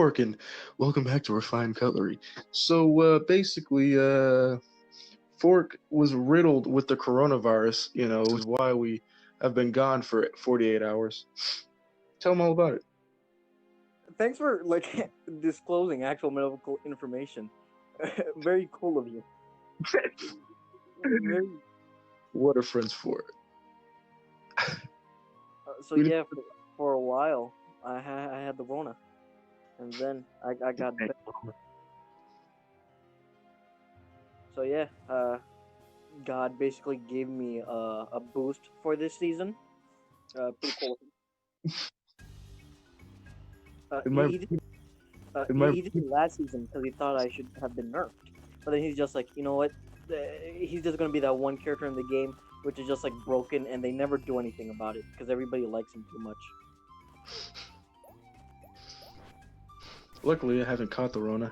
And welcome back to Refined Cutlery. Fork was riddled with the coronavirus, is why we have been gone for 48 hours. Tell them all about it. Thanks for disclosing actual medical information. Very cool of you. Very, What are friends for? so yeah, for a while I had the Rona, and then I got better. So yeah, God basically gave me a boost for this season. Pretty cool. In my, in my, He did it last season because he thought I should have been nerfed, but then he's just like, you know what? He's just gonna be that one character in the game which is just like broken, and they never do anything about it because everybody likes him too much. Luckily, I haven't caught the Rona,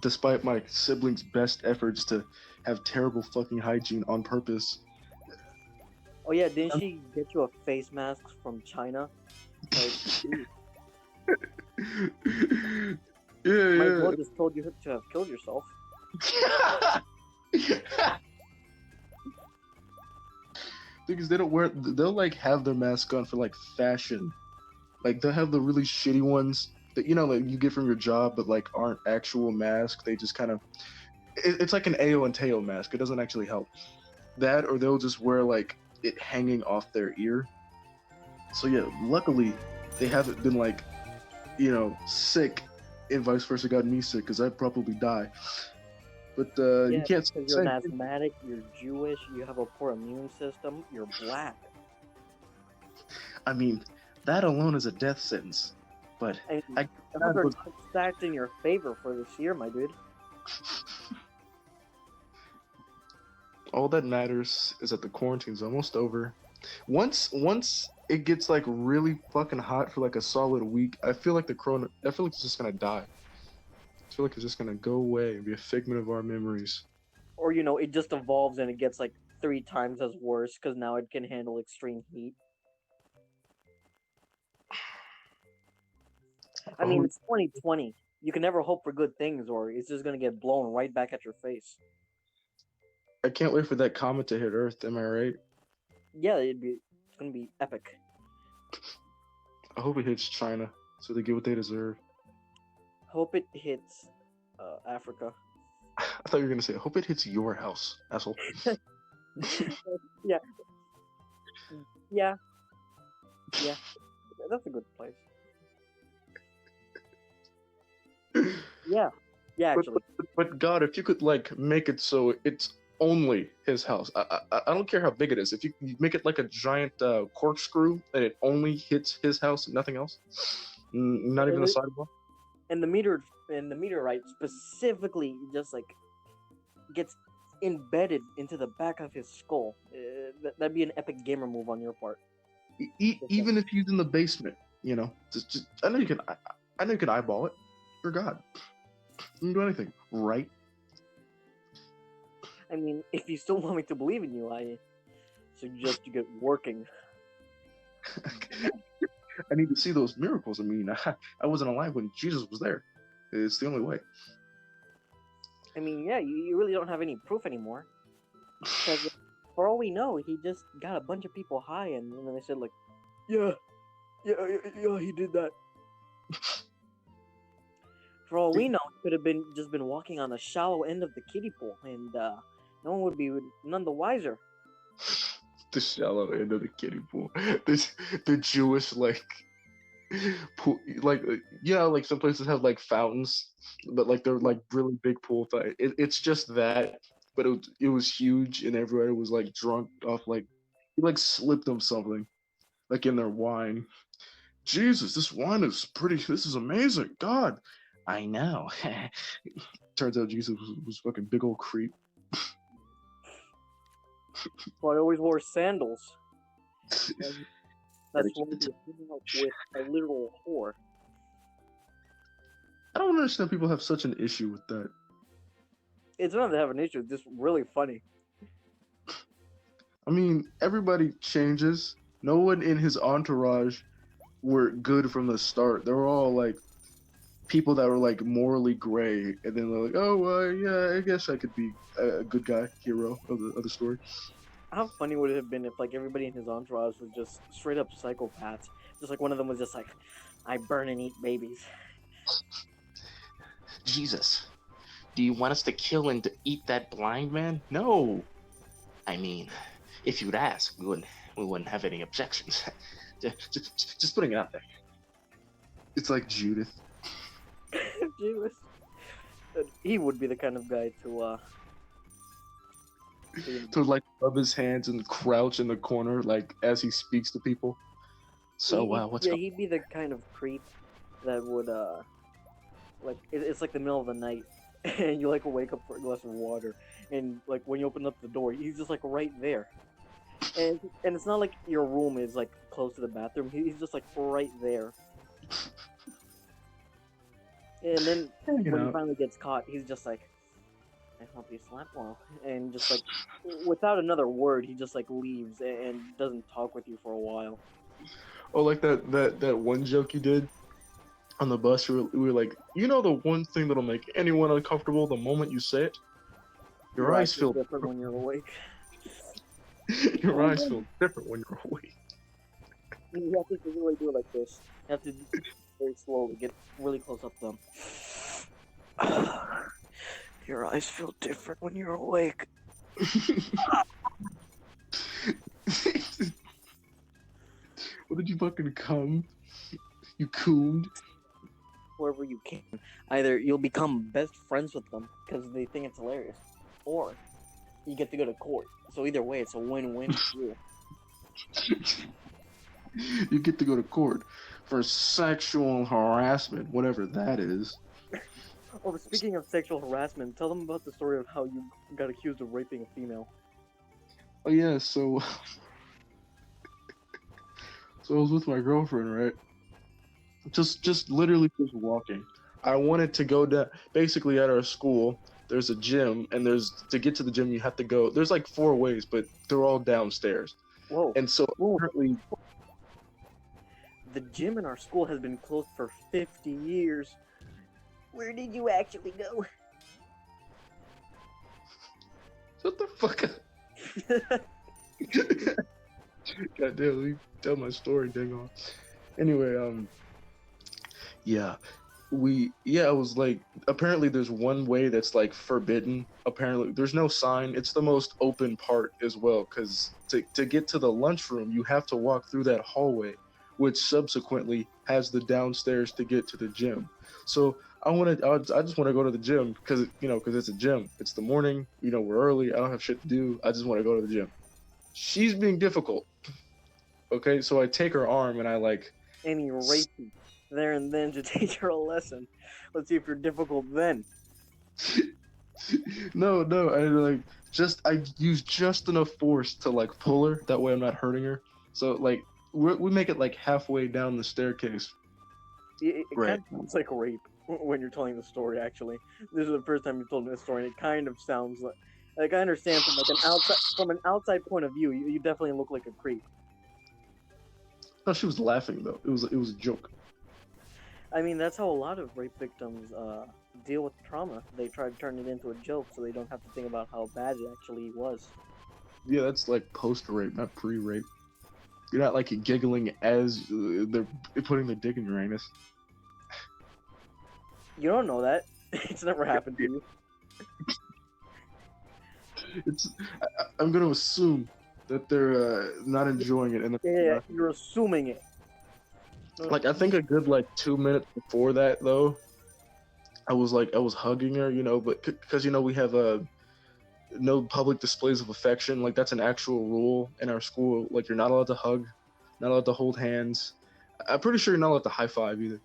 despite my siblings' best efforts to have terrible fucking hygiene on purpose. Oh yeah, didn't she get you a face mask from China? Like, Yeah, my girl just told you to have killed yourself. Because they'll like have their mask on for like fashion. Like they'll have the really shitty ones that like you get from your job, but like aren't actual masks. They just kind of, it's like an Ao and Teo mask. It doesn't actually help. That, or they'll just wear like it hanging off their ear. So yeah, luckily they haven't been like, sick, and vice versa gotten me sick, because I'd probably die. But you can't say you're an asthmatic, you're Jewish, you have a poor immune system, you're black. I mean, that alone is a death sentence. But those are stacked in your favor for this year, my dude. All that matters is that the quarantine's almost over. Once it gets like really fucking hot for like a solid week, I feel like it's just gonna die. I feel like it's just gonna go away and be a figment of our memories. Or it just evolves and it gets like 3 times as worse because now it can handle extreme heat. I mean, it's 2020. You can never hope for good things, or it's just gonna get blown right back at your face. I can't wait for that comet to hit Earth. Am I right? Yeah, it's gonna be epic. I hope it hits China so they get what they deserve. Hope it hits Africa. I thought you were gonna say, I hope it hits your house, asshole. Yeah. That's a good place. Yeah, actually. But God, if you could like make it so it's only his house. I don't care how big it is. If you make it like a giant corkscrew and it only hits his house and nothing else, not even the sidewalk. And the meteorite specifically just like gets embedded into the back of his skull. That'd be an epic gamer move on your part. Even if he's in the basement, just I know you can. I know you can eyeball it. For God, you can do anything, right? I mean, if you still want me to believe in you, I suggest you get working. I need to see those miracles. I mean, I wasn't alive when Jesus was there. It's the only way. I mean, yeah, you really don't have any proof anymore. Because for all we know, he just got a bunch of people high, and then they said like, yeah, he did that. For all we know, he could have just been walking on the shallow end of the kiddie pool, and no one would be none the wiser. The shallow end of the kiddie pool. The Jewish pool, like some places have like fountains, but like they're like really big pool. It's just that, but it was huge, and everybody was like drunk off he like slipped them something, like in their wine. Jesus, this wine is pretty. This is amazing. God. I know. Turns out Jesus was fucking big old creep. Well, I always wore sandals. That's why you're with a literal whore. I don't understand people have such an issue with that. It's not to have an issue, it's just really funny. I mean, everybody changes. No one in his entourage were good from the start. They were all like people that were like morally gray, and then they're like, oh, yeah, I guess I could be a good guy, hero of the story. How funny would it have been if like everybody in his entourage was just straight up psychopaths? Just like one of them was just like, I burn and eat babies. Jesus, do you want us to kill and to eat that blind man? No. I mean, if you'd ask, we wouldn't have any objections. Just putting it out there. It's like Judith. Jesus. He would be the kind of guy to To like rub his hands and crouch in the corner, like as he speaks to people. So what's yeah, he'd be the kind of creep that would like it's like the middle of the night and you like wake up for a glass of water, and like when you open up the door he's just like right there, and it's not like your room is like close to the bathroom. He's just like right there. And then when he finally gets caught, he's just like, I hope you slept well. And just like, without another word, he just like leaves and doesn't talk with you for a while. Oh, like that one joke you did on the bus. We were like, you know, the one thing that'll make anyone uncomfortable the moment you say it? Your eyes feel different when you're awake. Your eyes feel different when you're awake. You have to really do it like this. You have to very slowly get really close up to them. Your eyes feel different when you're awake. What did you fucking come? You cooned? Wherever you can. Either you'll become best friends with them because they think it's hilarious, or you get to go to court. So either way, it's a win-win for you. You get to go to court for sexual harassment, whatever that is. Oh, speaking of sexual harassment, tell them about the story of how you got accused of raping a female. Oh yeah, so I was with my girlfriend, right? Just literally just walking. I wanted to go down. Basically, at our school, there's a gym, and to get to the gym, you have to go. There's like 4 ways, but they're all downstairs. Whoa! And so apparently, the gym in our school has been closed for 50 years. Where did you actually go? Shut the fuck up. God damn, let me tell my story, dang on. Anyway, I was like, apparently there's one way that's like forbidden. Apparently there's no sign. It's the most open part as well, because to get to the lunchroom, you have to walk through that hallway, which subsequently has the downstairs to get to the gym. So I just want to go to the gym because it's a gym. It's the morning, we're early. I don't have shit to do. I just want to go to the gym. She's being difficult. Okay, so I take her arm and I like. And you rape me there and then to teach her a lesson. Let's see if you're difficult then. No, I use just enough force to like pull her. That way I'm not hurting her. So like we make it like halfway down the staircase. It kind of sounds like rape when you're telling the story. Actually, this is the first time you've told me this story, and it kind of sounds like I understand from an outside point of view. You definitely look like a creep. No, she was laughing though. It was a joke. I mean, that's how a lot of rape victims deal with trauma. They try to turn it into a joke so they don't have to think about how bad it actually was. Yeah, that's like post-rape, not pre-rape. You're not like giggling as they're putting the dick in your anus. You don't know that. It's never happened to you. I'm gonna assume that they're not enjoying it. And yeah, you're assuming it. Like, I think a good, 2 minutes before that, though, I was hugging her, but because, we have no public displays of affection. Like, that's an actual rule in our school. Like, you're not allowed to hug, not allowed to hold hands. I'm pretty sure you're not allowed to high five either.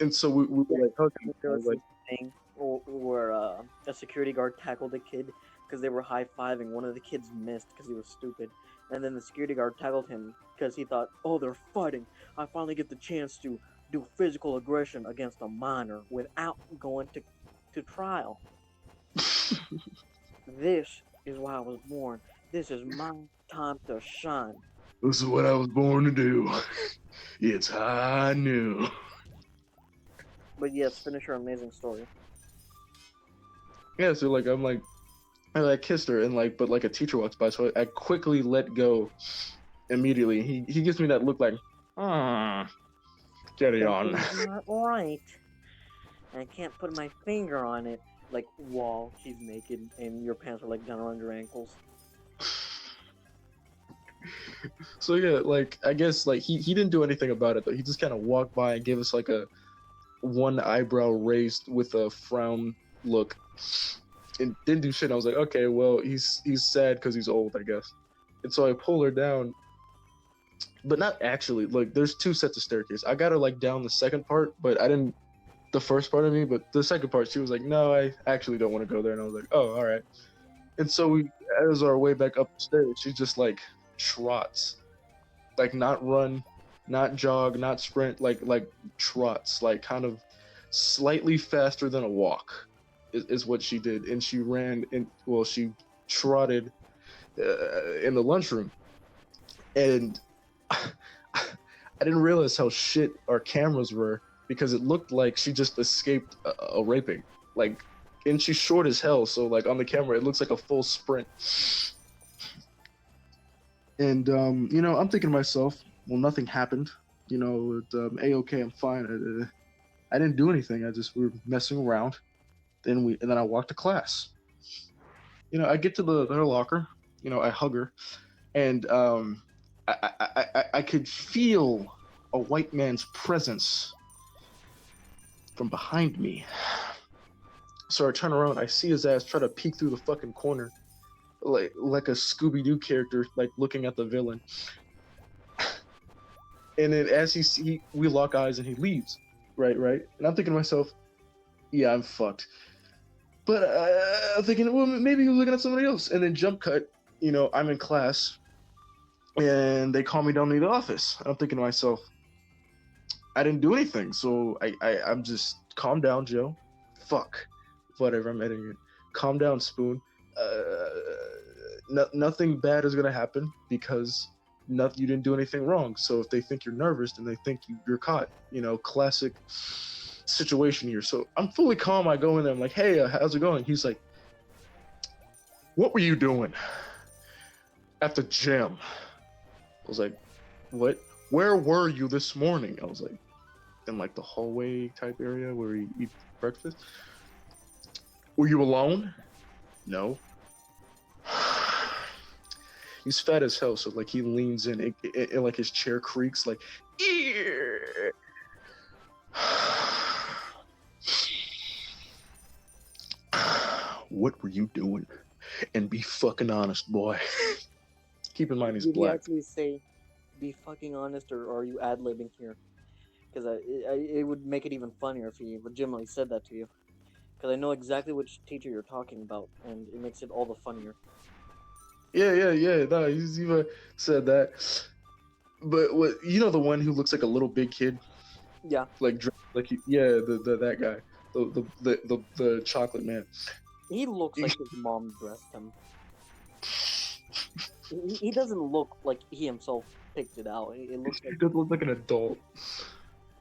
And so we were, hugging. There was a thing where a security guard tackled a kid because they were high-fiving. One of the kids missed because he was stupid. And then the security guard tackled him because he thought, oh, they're fighting. I finally get the chance to do physical aggression against a minor without going to trial. This is why I was born. This is my time to shine. This is what I was born to do. It's high noon. But yes, finish your amazing story. Yeah, so like I like kissed her and like, but like a teacher walks by, so I quickly let go immediately. He gives me that look like, ah, carry on. Something's not right. And I can't put my finger on it. Like, while she's naked and your pants are like down around your ankles. So yeah, like I guess like he didn't do anything about it though. He just kind of walked by and gave us like a one eyebrow raised with a frown look, and didn't do shit. I was like, okay, well he's sad because he's old, I guess. And so I pull her down, but not actually. Like there's two sets of staircase. I got her like down the second part, but I didn't the first part of me. But the second part, she was like, no, I actually don't want to go there. And I was like, oh, all right. And so we, as our way back up the stairs, she just like trots, like not run, not jog, not sprint, like trots, like kind of slightly faster than a walk, is what she did. And she ran in. Well, she trotted in the lunchroom, and I didn't realize how shit our cameras were because it looked like she just escaped a raping. Like, and she's short as hell, so like on the camera it looks like a full sprint. And you know, I'm thinking to myself, well, nothing happened. You know, a-okay, I'm fine. I didn't do anything. We were messing around. And then I walked to class. You know, I get to her locker. You know, I hug her, and I could feel a white man's presence from behind me. So I turn around, I see his ass try to peek through the fucking corner, like a Scooby-Doo character, like looking at the villain. And then as we lock eyes and he leaves, right? And I'm thinking to myself, yeah, I'm fucked. But I'm thinking, well, maybe he was looking at somebody else. And then jump cut, you know, I'm in class, and they call me down to the office. I'm thinking to myself, I didn't do anything, so I'm just calm down, Joe. Fuck, whatever. I'm editing it. Calm down, Spoon. Nothing bad is gonna happen because you didn't do anything wrong. So if they think you're nervous, then they think you're caught. You know, classic situation here. So I'm fully calm. I go in there. I'm like, hey, how's it going? He's like, what were you doing at the gym? I was like, what? Where were you this morning? I was like, in like the hallway type area where we eat breakfast. Were you alone? No. He's fat as hell, so like he leans in, and like his chair creaks, like, ear. What were you doing? And be fucking honest, boy. Keep in mind he's Did black. you actually say, be fucking honest, or are you ad-libbing here? Because it would make it even funnier if he legitimately said that to you. Because I know exactly which teacher you're talking about, and it makes it all the funnier. Yeah. No, he's even said that. But what, you know, the one who looks like a little big kid, Yeah, like that guy, the chocolate man. he looks like his mom dressed him. He doesn't look like he himself picked it out. It looks He like does look like an adult,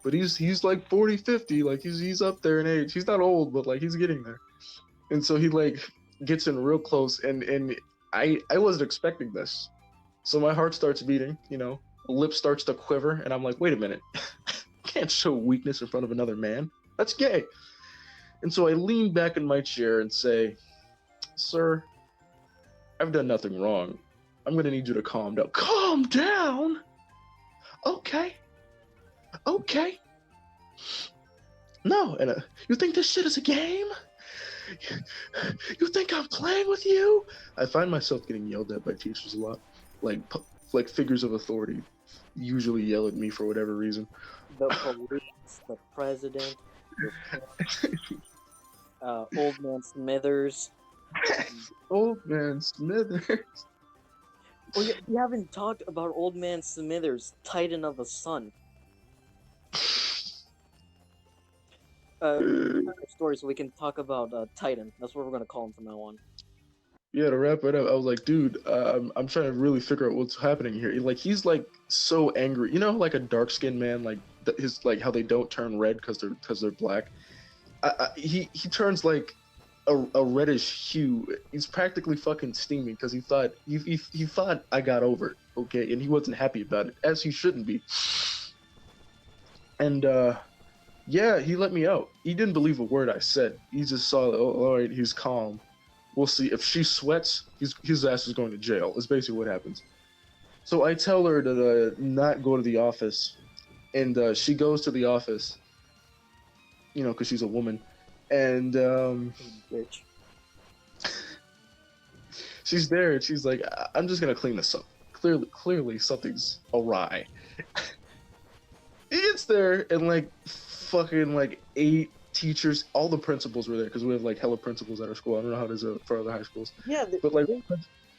but he's like 40, 50, like he's up there in age. He's not old, but like he's getting there. And so he like gets in real close, and I wasn't expecting this, so my heart starts beating. You know, lip starts to quiver, and I'm like, wait a minute, can't show weakness in front of another man. That's gay. And so I lean back in my chair and say, sir, I've done nothing wrong. I'm going to need you to calm down. Calm down? Okay. No, and you think this shit is a game? You think I'm playing with you? I find myself getting yelled at by teachers a lot. Like figures of authority usually yell at me for whatever reason. the police, the president, Old Man Smithers. Old Man Smithers. Oh, yeah, we haven't talked about Old Man Smithers, Titan of the Sun. Story, so we can talk about Titan. That's what we're gonna call him from now on. Yeah, to wrap it up, I was like, dude, I'm trying to really figure out what's happening here. Like, he's like so angry, you know, like a dark skinned man, like his like how they don't turn red because they're black. He turns like a reddish hue. He's practically fucking steaming because he thought I got over it, okay, and he wasn't happy about it, as he shouldn't be. And yeah, he let me out. He didn't believe a word I said. He just saw, oh, all right, he's calm. We'll see. If she sweats, his ass is going to jail. Is basically what happens. So I tell her to not go to the office, and she goes to the office. You know, because she's a woman, and Bitch. she's there, and she's like, "I'm just gonna clean this up. Clearly, something's awry." He gets there, and like fucking like 8 teachers, all the principals were there because we have like hella principals at our school. I don't know how it is for other high schools. Yeah, But like, there's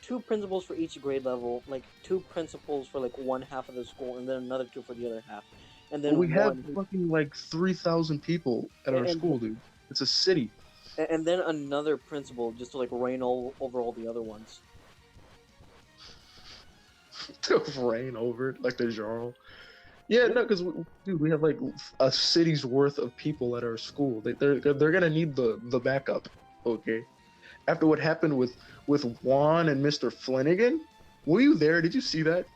2 principals for each grade level, like 2 principals for like one half of the school, and then another 2 for the other half, and then we have one, fucking like 3,000 people at our and school, dude. It's a city. and then another principal just to like reign over all the other ones. To reign over it like the Jarl. Yeah, no, because dude, we have like a city's worth of people at our school. They're gonna need the backup. Okay, after what happened with Juan and Mr. Flanagan, were you there? Did you see that?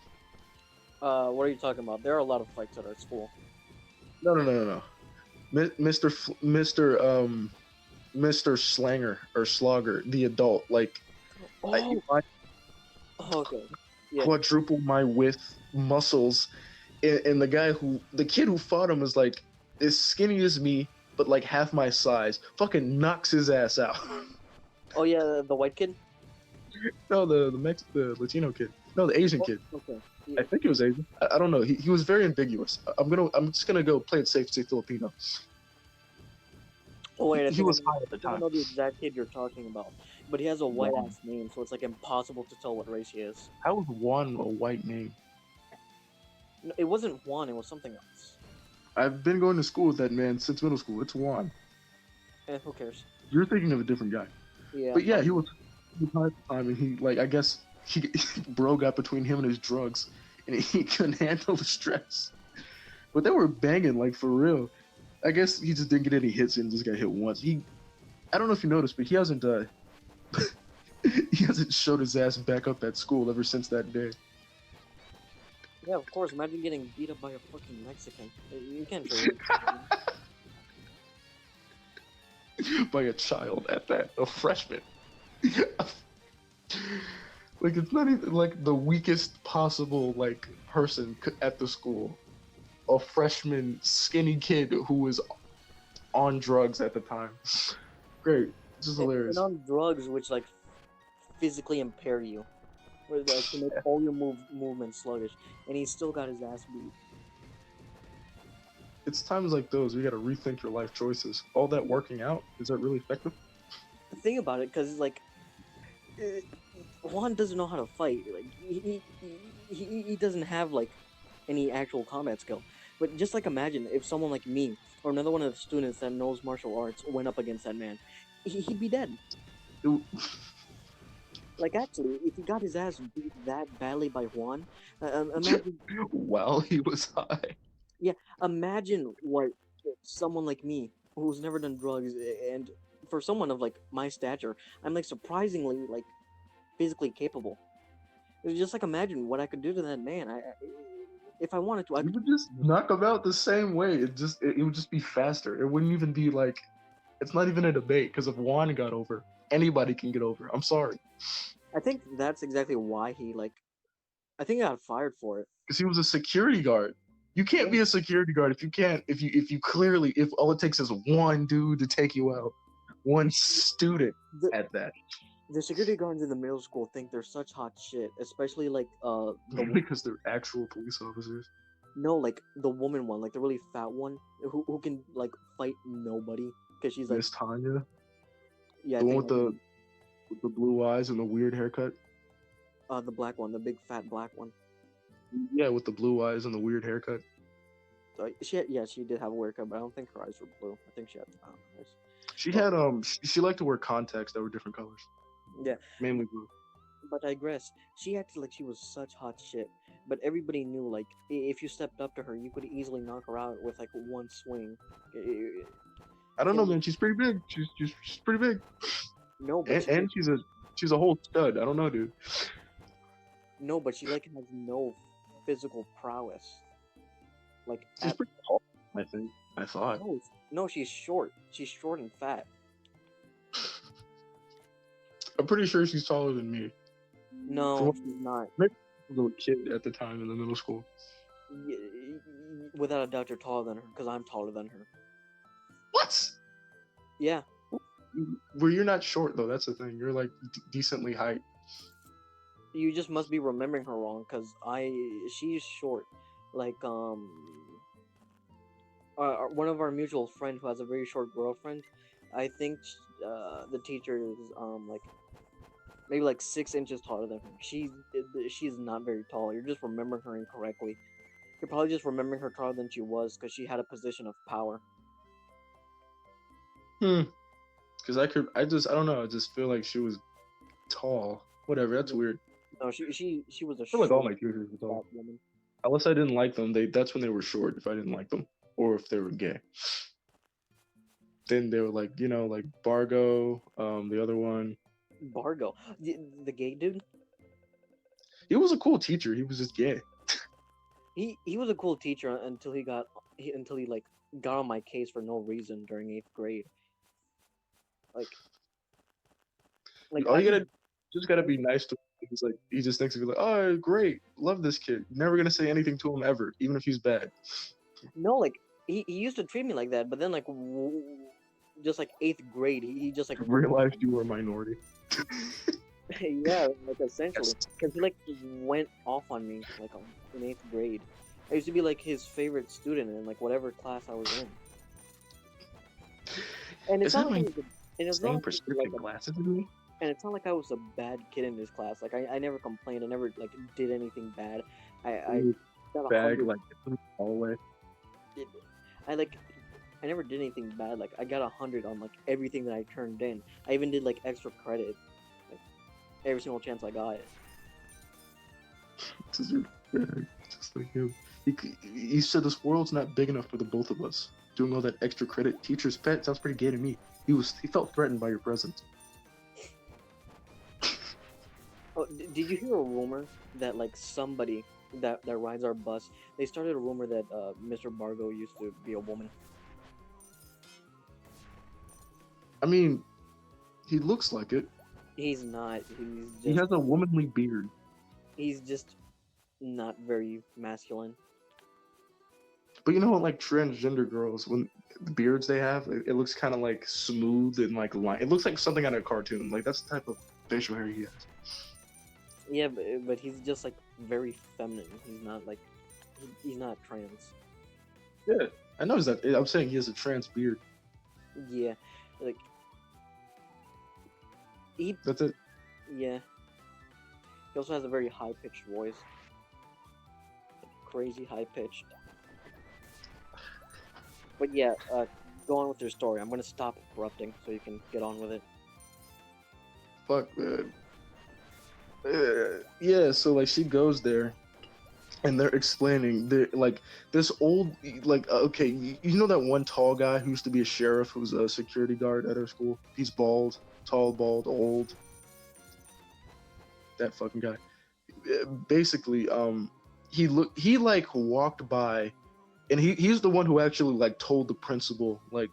What are you talking about? There are a lot of fights at our school. No. Mr. Slanger or Slogger, the adult, like Oh, I okay. Yeah. quadruple my width muscles, and the kid who fought him is like as skinny as me, but like half my size. Fucking knocks his ass out. Oh yeah, the white kid. No, the Latino kid. No, the Asian kid. Okay. I think he was Asian. I don't know. He was very ambiguous. I'm just gonna go play it safe, say Filipino. Oh wait, He was high at the I don't time. know the exact kid you're talking about, but he has a white ass name, so it's like impossible to tell what race he is. How was Juan a white name? No, it wasn't Juan; it was something else. I've been going to school with that man since middle school. It's Juan. Who cares? You're thinking of a different guy. Yeah. But yeah, he was high at the time, and he like I guess bro got between him and his drugs, and he couldn't handle the stress. But they were banging like for real. I guess he just didn't get any hits and just got hit once. I don't know if you noticed, but he hasn't he hasn't showed his ass back up at school ever since that day. Yeah, of course. Imagine getting beat up by a fucking Mexican. You can't do it. By a child at that, a freshman. Like it's not even like the weakest possible like person at the school. A freshman skinny kid who was on drugs at the time. Great, just hilarious. And on drugs, which like physically impair you, where like to make all your movements sluggish, and he still got his ass beat. It's times like those we got to rethink your life choices. All that working out, is that really effective? Think about it, because like Juan doesn't know how to fight. Like he doesn't have like any actual combat skill. But just like imagine if someone like me or another one of the students that knows martial arts went up against that man, he'd be dead. Like actually, if he got his ass beat that badly by Juan, imagine. While he was high. Yeah, imagine what someone like me who's never done drugs, and for someone of like my stature, I'm like surprisingly like physically capable. It's just like imagine what I could do to that man. If I wanted to, I You could would just knock him out the same way. It would just be faster. It wouldn't even be like, it's not even a debate because if Juan got over, anybody can get over. I'm sorry. I think that's exactly why he like. I think he got fired for it. Because he was a security guard. You can't be a security guard if you clearly, if all it takes is one dude to take you out, one student at that. The security guards in the middle school think they're such hot shit, especially like Because they're actual police officers. No, like the woman one, like the really fat one who can like fight nobody because she's like Miss Tanya, yeah, the one with the blue eyes and the weird haircut. the black one, the big fat black one. Yeah, with the blue eyes and the weird haircut. She did have a haircut, but I don't think her eyes were blue. I think she had eyes. She had she liked to wear contacts that were different colors. Yeah, Mainly blue. But I digress. She acted like she was such hot shit, but everybody knew like if you stepped up to her, you could easily knock her out with like one swing. I- I don't know, Kim, man. She's pretty big. She's pretty big, no, but and, she and she's a whole stud. I don't know, dude. no, but she like has no physical prowess. Like She's at pretty tall. I think. I thought. no, no, she's short. She's short and fat. I'm pretty sure she's taller than me. From No, what, she's not. maybe I was a little kid at the time in the middle school. Y- Without a doubt, you're taller than her because I'm taller than her. What? Yeah, Well, you're not short though. That's the thing. You're like decently height. you just must be remembering her wrong because she's short. Like one of our mutual friend who has a very short girlfriend. I think the teacher is like maybe like 6 inches taller than her. She's not very tall. You're just remembering her incorrectly. You're probably just remembering her taller than she was because she had a position of power. Because I don't know. I just feel like she was tall. Whatever. That's weird. No, she was a I feel like all my short teachers were tall. fat woman. Unless I didn't like them, that's when they were short. If I didn't like them, or if they were gay, then they were like like Bargo. The other one. Bargo, the gay dude. He was a cool teacher. He was just gay. He was a cool teacher until he like got on my case for no reason during 8th grade. Like All I you gotta be nice to him. He's like he just thinks of you like, oh great, love this kid. Never gonna say anything to him ever, even if he's bad. no like he used to treat me like that, but then like just like 8th grade, he just like Realized you were a minority. yeah, like essentially, Yes. because he like went off on me like in 8th grade. I used to be like his favorite student in like whatever class I was in, and it's Is that not like my I was and it's not same like, prescription glasses as me? and it's not like I was a bad kid in this class. Like I never complained. I never like did anything bad. I got a Bag 100. like all the way. I never did anything bad. Like I got 100 on like everything that I turned in. I even did like extra credit, like every single chance I got. This is your bag, just like him. He said this world's not big enough for the both of us. Doing all that extra credit, teacher's pet sounds pretty gay to me. He felt threatened by your presence. Oh, did you hear a rumor that like somebody that rides our bus? They started a rumor that Mr. Bargo used to be a woman. I mean, he looks like it. He's not. He has a womanly beard. He's just not very masculine. But you know what, like transgender girls, when the beards they have, it looks kind of like smooth and like line. It looks like something out of a cartoon. Like that's the type of facial hair he has. Yeah, but he's just like very feminine. He's not like he's not trans. Yeah, I noticed that. I'm saying he has a trans beard. Yeah, like he. That's it. Yeah. He also has a very high pitched voice. Crazy high pitched. But yeah, go on with your story. I'm gonna stop interrupting so you can get on with it. Fuck, man. Yeah, so like she goes there, and they're explaining like this old okay, you know that one tall guy who used to be a sheriff who's a security guard at our school. He's bald, tall, bald, old. That fucking guy. Basically, he like walked by, and he's the one who actually like told the principal like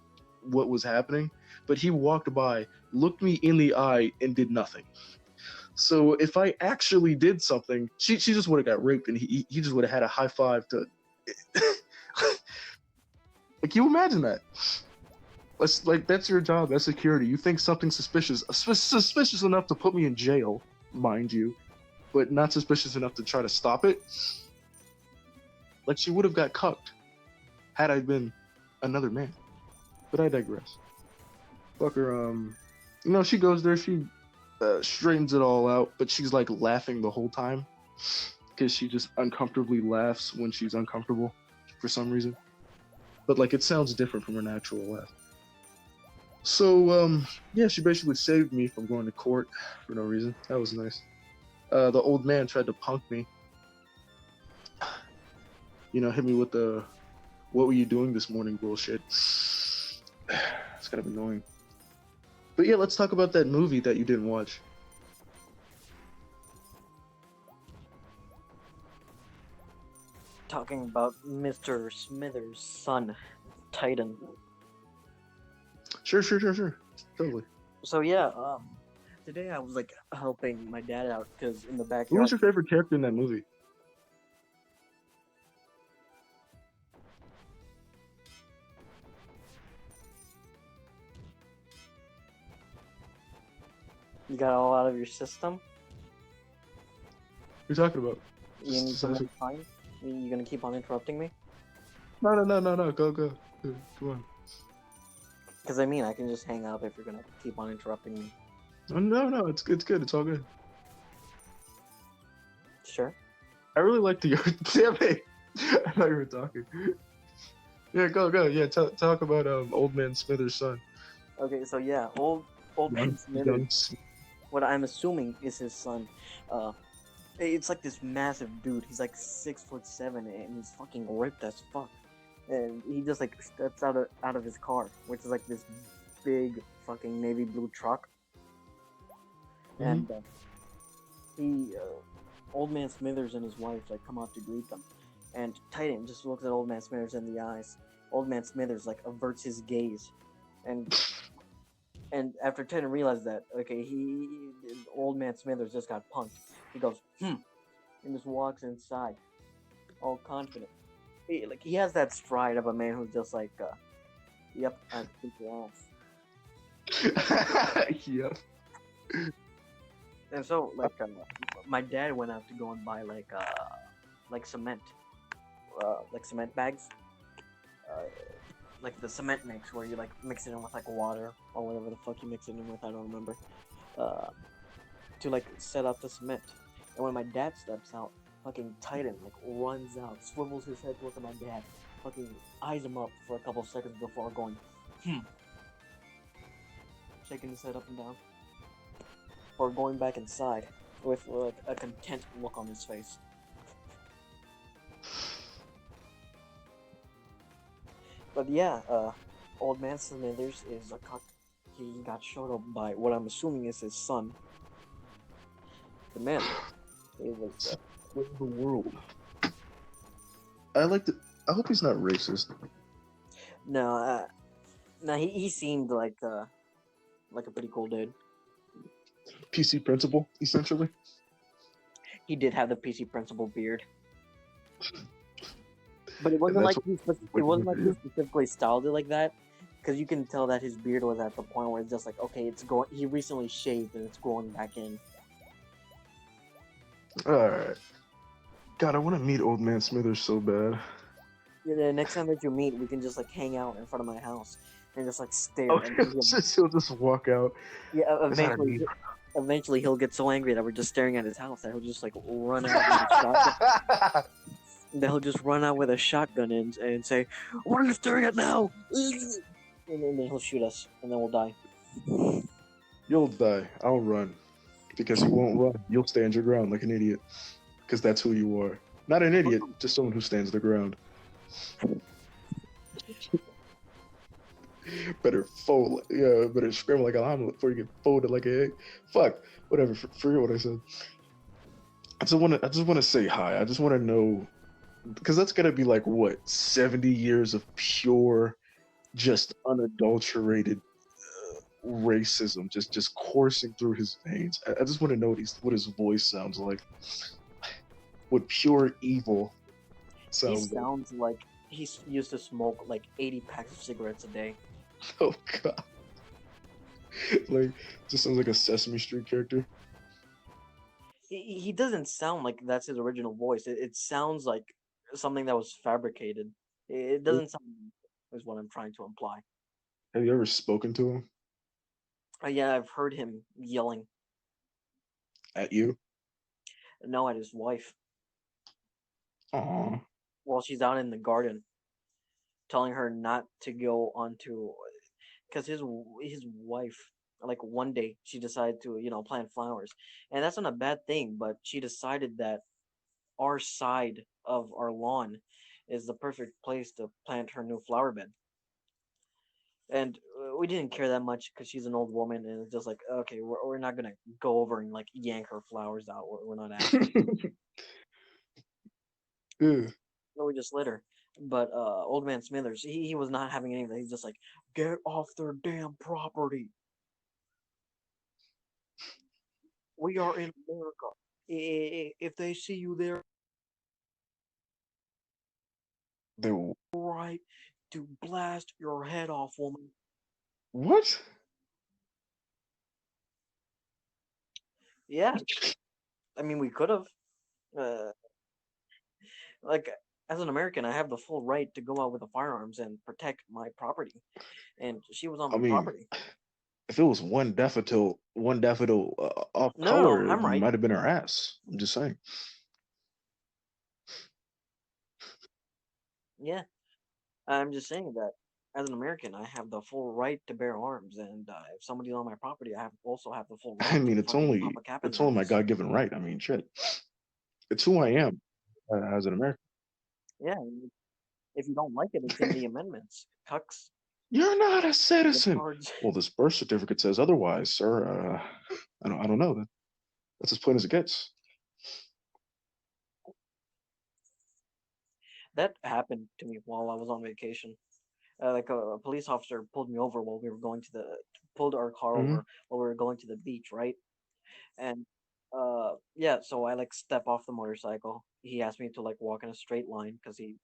what was happening, but he walked by, looked me in the eye, and did nothing. So if I actually did something, she just would have got raped, and he just would have had a high five to. Like, can you imagine that? That's your job as security. You think something suspicious enough to put me in jail, mind you, but not suspicious enough to try to stop it. Like she would have got cucked had I been another man. But I digress. Fucker, she goes there, she straightens it all out, but she's like laughing the whole time because she just uncomfortably laughs when she's uncomfortable for some reason. But like it sounds different from her natural laugh. So yeah, she basically saved me from going to court for no reason. That was nice. The old man tried to punk me. Hit me with the "What were you doing this morning?" bullshit. It's kind of annoying. But yeah, let's talk about that movie that you didn't watch. Talking about Mr. Smithers' son, Titan. Sure. Totally. So yeah, today I was like helping my dad out because in the Who was backyard. your favorite character in that movie? You got all out of your system. Who you talking about? You need some more time. You gonna keep on interrupting me? No. Go. Go, come on. Because I mean, I can just hang up if you're gonna keep on interrupting me. Oh, no. It's good. It's all good. Sure. I really like the. Damn it! I thought you were talking. Yeah, go. Yeah, talk about Old Man Smithers' son. Okay, so yeah, old man Smithers. What I'm assuming is his son. It's like this massive dude. He's like 6'7" and he's fucking ripped as fuck. And he just like steps out of his car, which is like this big fucking navy blue truck. And old man Smithers and his wife like come out to greet them, and Titan just looks at old man Smithers in the eyes. Old man Smithers like averts his gaze, and after Titan realizes that old man Smithers just got punked, he goes and just walks inside, all confident. He has that stride of a man who's just like, yep, I beat your ass. Yep. And so my dad went out to go and buy cement, like cement bags, like the cement mix where you like mix it in with like water or whatever the fuck you mix it in with, I don't remember, to like set up the cement. And when my dad steps out, fucking Titan like runs out, swivels his head to look at my dad, fucking eyes him up for a couple seconds before going, shaking his head up and down, or going back inside with like a content look on his face. But yeah, old man Smithers is a cuck. He got showed up by what I'm assuming is his son. The man. It was the world. I hope he's not racist. no, he seemed like a pretty cool dude. PC principal, essentially. He did have the PC principal beard, but it wasn't like he specifically styled it like that, because you can tell that his beard was at the point where it's just like, okay, it's going. He recently shaved and it's growing back in. All right. God, I want to meet Old Man Smithers so bad. Yeah, the next time that you meet, we can just like hang out in front of my house and just like stare. Oh, he'll just walk out. Yeah, eventually he'll get so angry that we're just staring at his house that he'll just like run out with a shotgun. Then he'll just run out with a shotgun and say, "What are you staring at now?" And then he'll shoot us, and then we'll die. You'll die. I'll run. Because you won't run. You'll stand your ground like an idiot. Because that's who you are. Not an idiot, just someone who stands their ground. Better scramble like an omelet before you get folded like an egg. Fuck. Whatever. Forget what I said. I just want to say hi. I just want to know, because that's gonna be like what 70 years of pure, just unadulterated racism just coursing through his veins. I just want to know what his voice sounds like. What pure evil sounds He sounds like he used to smoke like 80 packs of cigarettes a day. Oh god. Like, just sounds like a Sesame Street character. He doesn't sound like that's his original voice. It sounds like something that was fabricated. It doesn't sound is what I'm trying to imply. Have you ever spoken to him? Yeah, I've heard him yelling. At you? No, at his wife. Aww. While she's out in the garden, telling her not to go onto, because his wife Like one day she decided to, plant flowers, and that's not a bad thing. But she decided that our side of our lawn is the perfect place to plant her new flower bed. And we didn't care that much because she's an old woman, and it's just like, okay, we're not gonna go over and like yank her flowers out. We're not assholes. Yeah. So we just let her. But old man Smithers, he was not having any of that. He's just like, get off their damn property. We are in America. If they see you there, They right to blast your head off, woman. what? Yeah, I mean, we could have. Uh, like, as an American, I have the full right to go out with the firearms and protect my property. And she was on I my mean, property. if it was one daffodil off No, color, it I'm right. might have been her ass. I'm just saying. Yeah, I'm just saying that as an American, I have the full right to bear arms, and if somebody's on my property, also have the full I right to mean, fucking pop a cap in it's their only my ass. God-given right. I mean, shit, it's who I am as an American. Yeah, and if you don't like it, it's in the amendments. Cucks, You're not a citizen. libtards. Well, this birth certificate says otherwise, sir. I don't know. That's as plain as it gets. That happened to me while I was on vacation. Like a police officer pulled me over while we were going to pulled our car Hmm. over while we were going to the beach, right? And yeah, so I like step off the motorcycle. He asked me to like walk in a straight line because he